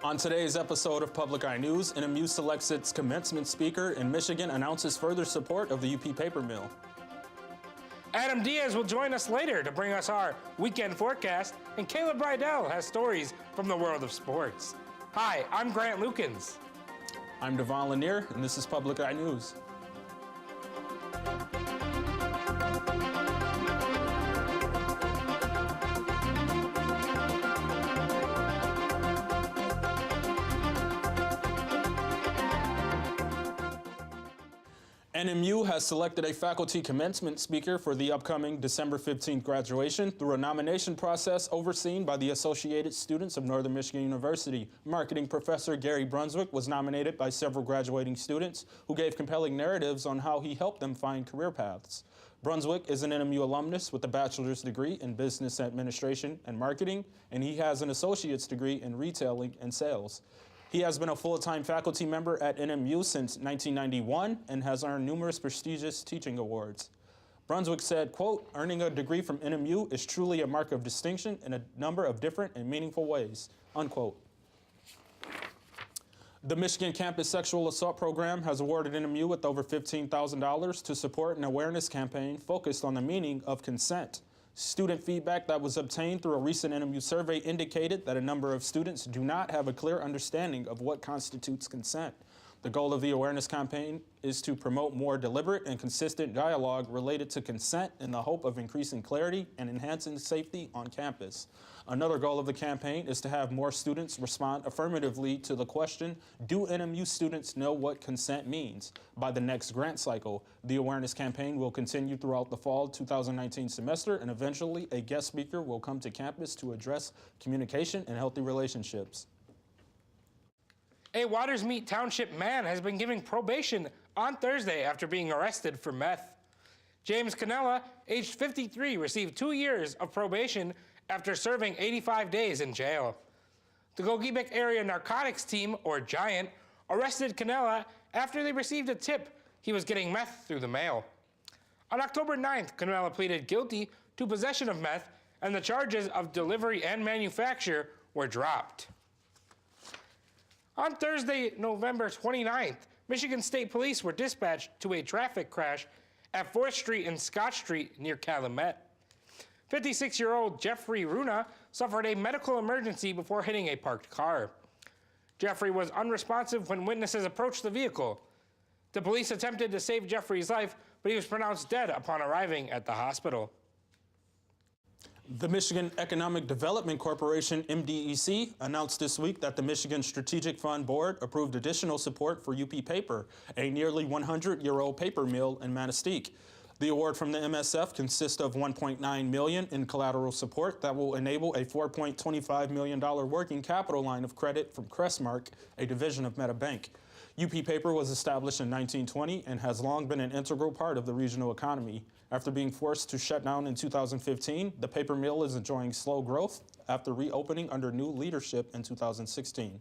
On today's episode of Public Eye News, NMU selects its commencement speaker, and Michigan announces further support of the UP paper mill. Adam Diaz will join us later to bring us our weekend forecast, and Caleb Rydell has stories from the world of sports. Hi, I'm Grant Lukens. I'm Devon Lanier, and this is Public Eye News. NMU has selected a faculty commencement speaker for the upcoming December 15th graduation through a nomination process overseen by the Associated Students of Northern Michigan University. Marketing professor Gary Brunswick was nominated by several graduating students who gave compelling narratives on how he helped them find career paths. Brunswick is an NMU alumnus with a bachelor's degree in business administration and marketing, and he has an associate's degree in retailing and sales. He has been a full-time faculty member at NMU since 1991 and has earned numerous prestigious teaching awards. Brunswick said, quote, "Earning a degree from NMU is truly a mark of distinction in a number of different and meaningful ways," unquote. The Michigan Campus Sexual Assault Program has awarded NMU with over $15,000 to support an awareness campaign focused on the meaning of consent. Student feedback that was obtained through a recent NMU survey indicated that a number of students do not have a clear understanding of what constitutes consent. The goal of the awareness campaign is to promote more deliberate and consistent dialogue related to consent in the hope of increasing clarity and enhancing safety on campus. Another goal of the campaign is to have more students respond affirmatively to the question, do NMU students know what consent means? By the next grant cycle, the awareness campaign will continue throughout the fall 2019 semester, and eventually a guest speaker will come to campus to address communication and healthy relationships. A Watersmeet Township man has been given probation on Thursday after being arrested for meth. James Canella, aged 53, received 2 years of probation after serving 85 days in jail. The Gogebic Area Narcotics Team, or GIANT, arrested Canella after they received a tip he was getting meth through the mail. On October 9th, Canella pleaded guilty to possession of meth, and the charges of delivery and manufacture were dropped. On Thursday, November 29th, Michigan State Police were dispatched to a traffic crash at 4th Street and Scott Street near Calumet. 56-year-old Jeffrey Runa suffered a medical emergency before hitting a parked car. Jeffrey was unresponsive when witnesses approached the vehicle. The police attempted to save Jeffrey's life, but he was pronounced dead upon arriving at the hospital. The Michigan Economic Development Corporation, MDEC, announced this week that the Michigan Strategic Fund Board approved additional support for UP Paper, a nearly 100-year-old paper mill in Manistee. The award from the MSF consists of $1.9 million in collateral support that will enable a $4.25 million working capital line of credit from Crestmark, a division of MetaBank. UP Paper was established in 1920 and has long been an integral part of the regional economy. After being forced to shut down in 2015, the paper mill is enjoying slow growth after reopening under new leadership in 2016.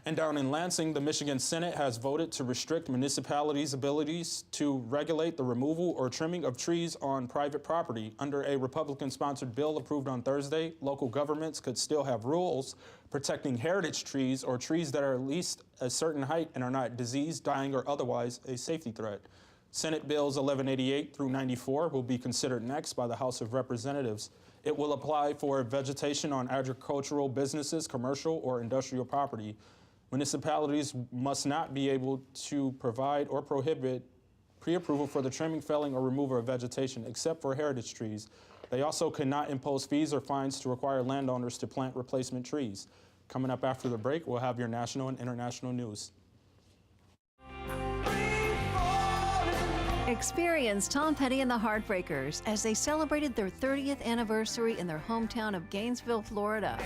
And down in Lansing, the Michigan Senate has voted to restrict municipalities' abilities to regulate the removal or trimming of trees on private property. Under a Republican-sponsored bill approved on Thursday, local governments could still have rules protecting heritage trees or trees that are at least a certain height and are not diseased, dying, or otherwise a safety threat. Senate Bills 1188 through 94 will be considered next by the House of Representatives. It will apply for vegetation on agricultural businesses, commercial, or industrial property. Municipalities must not be able to provide or prohibit pre-approval for the trimming, felling, or removal of vegetation, except for heritage trees. They also cannot impose fees or fines to require landowners to plant replacement trees. Coming up after the break, we'll have your national and international news. Experience Tom Petty and the Heartbreakers as they celebrated their 30th anniversary in their hometown of Gainesville, Florida.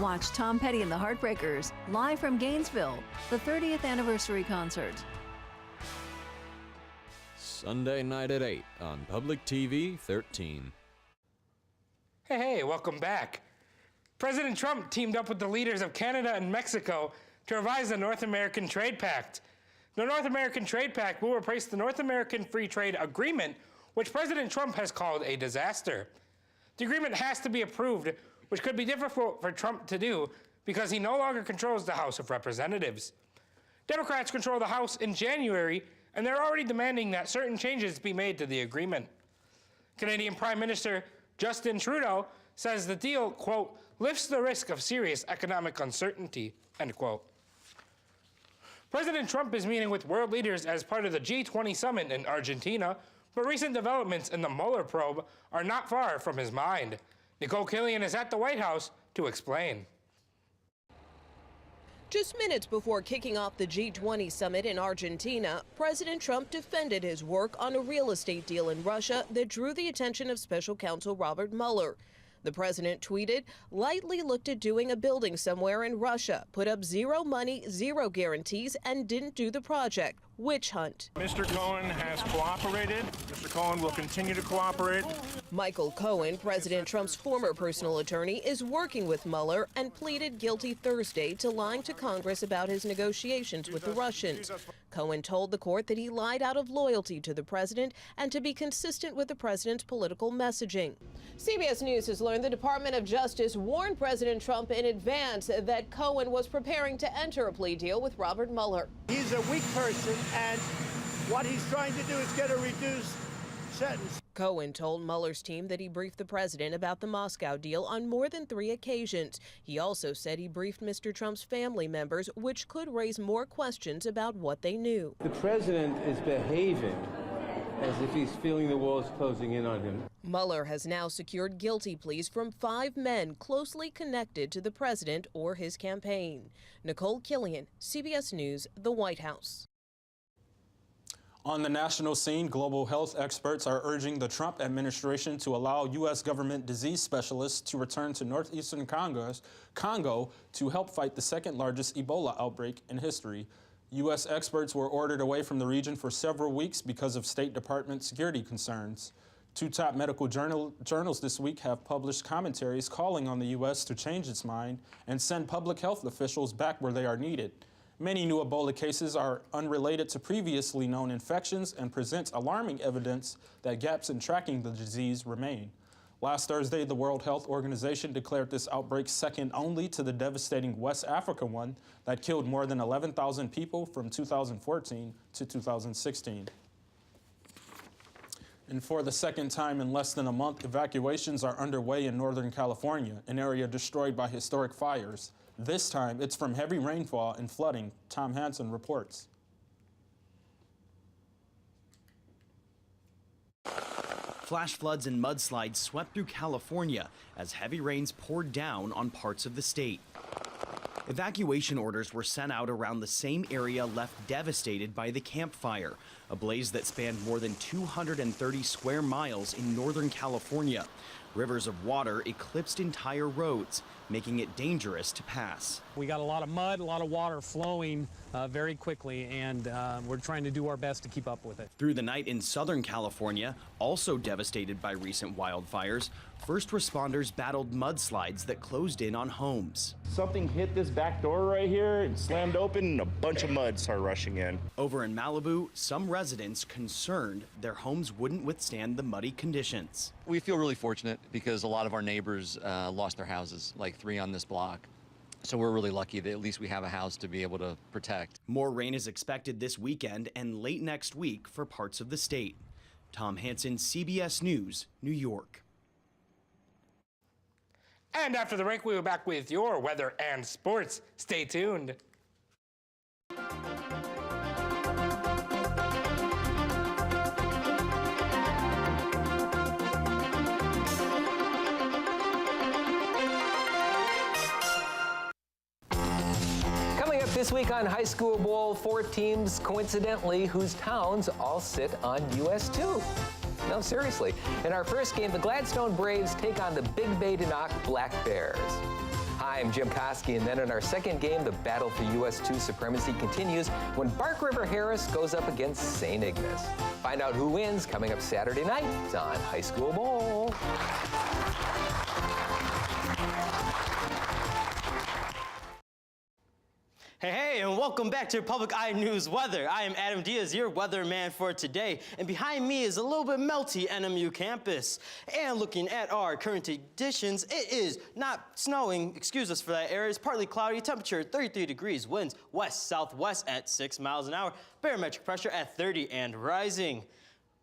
Watch Tom Petty and the Heartbreakers live from Gainesville, the 30th anniversary concert. Sunday night at 8 on Public TV 13. Hey, welcome back. President Trump teamed up with the leaders of Canada and Mexico to revise the North American Trade Pact. The North American Trade Pact will replace the North American Free Trade Agreement, which President Trump has called a disaster. The agreement has to be approved, which could be difficult for Trump to do because he no longer controls the House of Representatives. Democrats control the House in January, and they're already demanding that certain changes be made to the agreement. Canadian Prime Minister Justin Trudeau says the deal, quote, lifts the risk of serious economic uncertainty, end quote. President Trump is meeting with world leaders as part of the G20 summit in Argentina, but recent developments in the Mueller probe are not far from his mind. Nicole Killian is at the White House to explain. Just minutes before kicking off the G20 summit in Argentina, President Trump defended his work on a real estate deal in Russia that drew the attention of Special Counsel Robert Mueller. The president tweeted, lightly looked at doing a building somewhere in Russia, put up zero money, zero guarantees, and didn't do the project. Witch hunt. Mr. Cohen has cooperated. Mr. Cohen will continue to cooperate. Michael Cohen, President Trump's former personal attorney, is working with Mueller and pleaded guilty Thursday to lying to Congress about his negotiations with the Russians. Cohen told the court that he lied out of loyalty to the president and to be consistent with the president's political messaging. CBS News has learned the Department of Justice warned President Trump in advance that Cohen was preparing to enter a plea deal with Robert Mueller. He's a weak person, and what he's trying to do is get a reduced sentence. Cohen told Mueller's team that he briefed the president about the Moscow deal on more than 3 occasions. He also said he briefed Mr. Trump's family members, which could raise more questions about what they knew. The president is behaving as if he's feeling the walls closing in on him. Mueller has now secured guilty pleas from 5 men closely connected to the president or his campaign. Nicole Killian, CBS News, the White House. On the national scene, global health experts are urging the Trump administration to allow U.S. government disease specialists to return to northeastern Congo to help fight the second largest Ebola outbreak in history. U.S. experts were ordered away from the region for several weeks because of State Department security concerns. 2 top medical journals this week have published commentaries calling on the U.S. to change its mind and send public health officials back where they are needed. Many new Ebola cases are unrelated to previously known infections and present alarming evidence that gaps in tracking the disease remain. Last Thursday, the World Health Organization declared this outbreak second only to the devastating West Africa one that killed more than 11,000 people from 2014 to 2016. And for the second time in less than a month, evacuations are underway in Northern California, an area destroyed by historic fires. This time, it's from heavy rainfall and flooding. Tom Hansen reports. Flash floods and mudslides swept through California as heavy rains poured down on parts of the state. Evacuation orders were sent out around the same area left devastated by the Camp Fire, a blaze that spanned more than 230 square miles in Northern California. Rivers of water eclipsed entire roads, making it dangerous to pass. We got a lot of mud, a lot of water flowing very quickly, and we're trying to do our best to keep up with it. Through the night in Southern California, also devastated by recent wildfires, first responders battled mudslides that closed in on homes. Something hit this back door right here and slammed open, and a bunch of mud started rushing in. Over in Malibu, some residents concerned their homes wouldn't withstand the muddy conditions. We feel really fortunate because a lot of our neighbors lost their houses, like 3 on this block. So we're really lucky that at least we have a house to be able to protect. More rain is expected this weekend and late next week for parts of the state. Tom Hansen, CBS News, New York. And after the break, we'll be back with your weather and sports. Stay tuned. Coming up this week on High School Bowl, 4 teams, coincidentally, whose towns all sit on US 2. No, seriously. In our first game, the Gladstone Braves take on the Big Bay Denok Black Bears. Hi, I'm Jim Koski, and then in our second game, the battle for US 2 supremacy continues when Bark River Harris goes up against St. Ignace. Find out who wins coming up Saturday night on High School Bowl. Hey, and welcome Welcome back to Public Eye News Weather. I am Adam Diaz, your weatherman for today. And behind me is a little bit melty NMU campus. And looking at our current conditions, it is not snowing. Excuse us for that area. It's partly cloudy. Temperature 33 degrees. Winds west-southwest at 6 miles an hour. Barometric pressure at 30 and rising.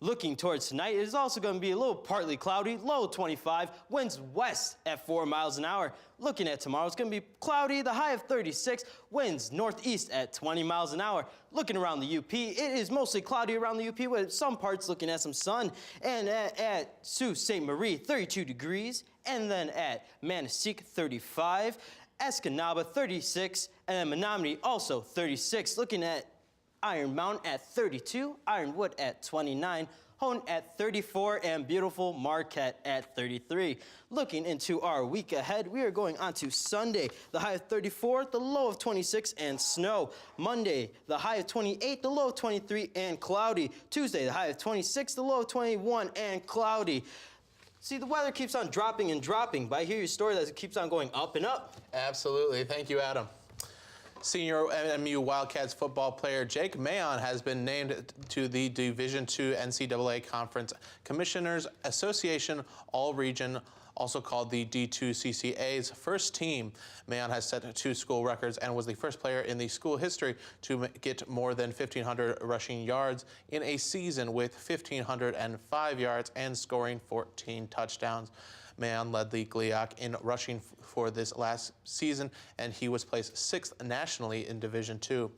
Looking towards tonight, it is also going to be a little partly cloudy, low 25, winds west at 4 miles an hour. Looking at tomorrow, it's going to be cloudy, the high of 36, winds northeast at 20 miles an hour. Looking around the UP, it is mostly cloudy around the UP with some parts looking at some sun. And at Sault Ste. Marie, 32 degrees, and then at Manistee, 35, Escanaba, 36, and then Menominee, also 36. Looking at Iron Mountain at 32, Ironwood at 29, Hone at 34, and beautiful Marquette at 33. Looking into our week ahead, we are going on to Sunday, the high of 34, the low of 26, and snow. Monday, the high of 28, the low of 23, and cloudy. Tuesday, the high of 26, the low of 21, and cloudy. See, the weather keeps on dropping and dropping, but I hear your story that it keeps on going up and up. Absolutely. Thank you, Adam. Senior NMU Wildcats football player Jake Mayon has been named to the Division II NCAA Conference Commissioners Association All-Region, also called the D2CCA's first team. Mayon has set 2 school records and was the first player in the school history to get more than 1,500 rushing yards in a season, with 1,505 yards and scoring 14 touchdowns. Mayon led the GLIAC in rushing for this last season, and he was placed 6th nationally in Division II.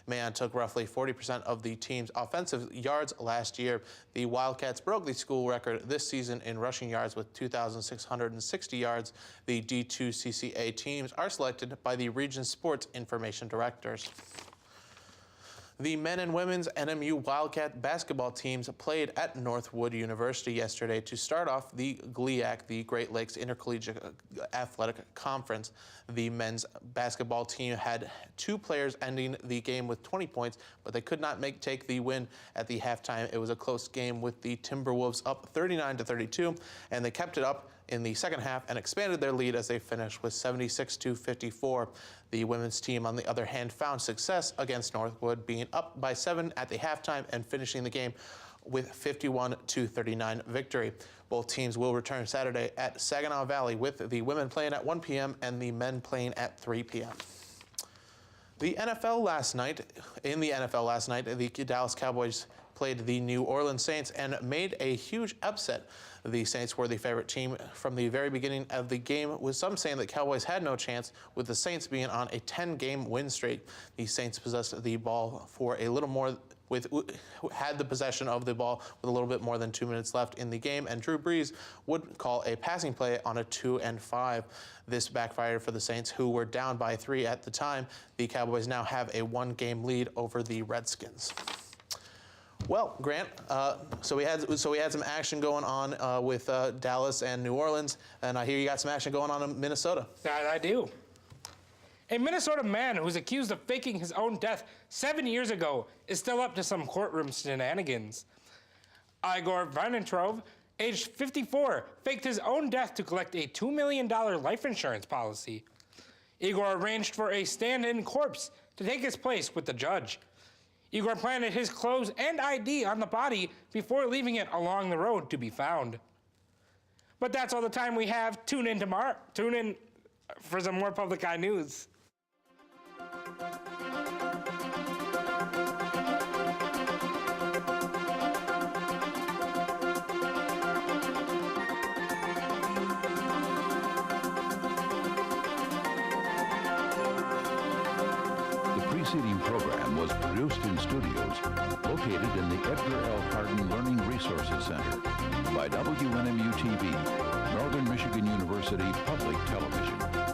Mayon took roughly 40% of the team's offensive yards last year. The Wildcats broke the school record this season in rushing yards with 2,660 yards. The D2CCA teams are selected by the Region Sports Information Directors. The men and women's NMU Wildcat basketball teams played at Northwood University yesterday to start off the GLIAC, the Great Lakes Intercollegiate Athletic Conference. The men's basketball team had 2 players ending the game with 20 points, but they could not take the win at the halftime. It was a close game with the Timberwolves up 39-32, and they kept it up in the second half and expanded their lead as they finished with 76-54. The women's team, on the other hand, found success against Northwood, being up by 7 at the halftime and finishing the game with 51-39 victory. Both teams will return Saturday at Saginaw Valley, with the women playing at 1 p.m. and the men playing at 3 p.m. In the NFL last night, the Dallas Cowboys played the New Orleans Saints and made a huge upset. The Saints were the favorite team from the very beginning of the game, with some saying that Cowboys had no chance, with the Saints being on a 10-game win streak. The Saints possessed the ball for a little more, had the possession of the ball with a little bit more than 2 minutes left in the game, and Drew Brees would call a passing play on a 2-and-5. This backfired for the Saints, who were down by 3 at the time. The Cowboys now have a 1-game lead over the Redskins. Well, Grant, so we had some action going on with Dallas and New Orleans, and I hear you got some action going on in Minnesota. That I do. A Minnesota man who was accused of faking his own death 7 years ago is still up to some courtroom shenanigans. Igor Vanentrov, aged 54, faked his own death to collect a $2 million life insurance policy. Igor arranged for a stand-in corpse to take his place with the judge. Igor planted his clothes and ID on the body before leaving it along the road to be found. But that's all the time we have. Tune in tomorrow. Tune in for some more Public Eye News. The preceding program was produced in studios located in the Edgar L. Hardin Learning Resources Center by WNMU-TV, Northern Michigan University Public Television.